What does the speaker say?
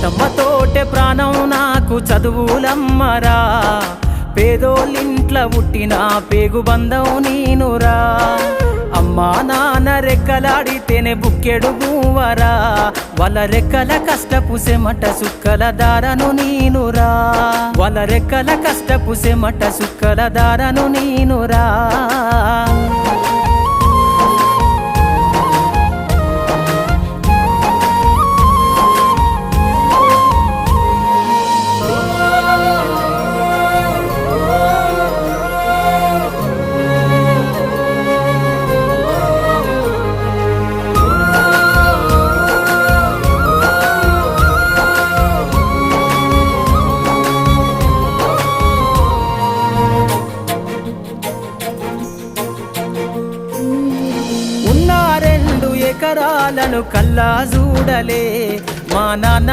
తోటే ప్రాణం నాకు చదువులమ్మరా, పేదోళ్ళింట్ల పుట్టిన పేగు బంధం నేనురా. అమ్మా నాన్న రెక్కలాడితేనే బుక్కెడు భూవరా, వాళ్ళ రెక్కల కష్టపు సెమట సుక్కల దారను నేనురా, వాళ్ళ రెక్కల కష్టపు సెమట సుక్కల దారను నేనురా. ఎకరాలను కల్లా చూడలే మా నాన్న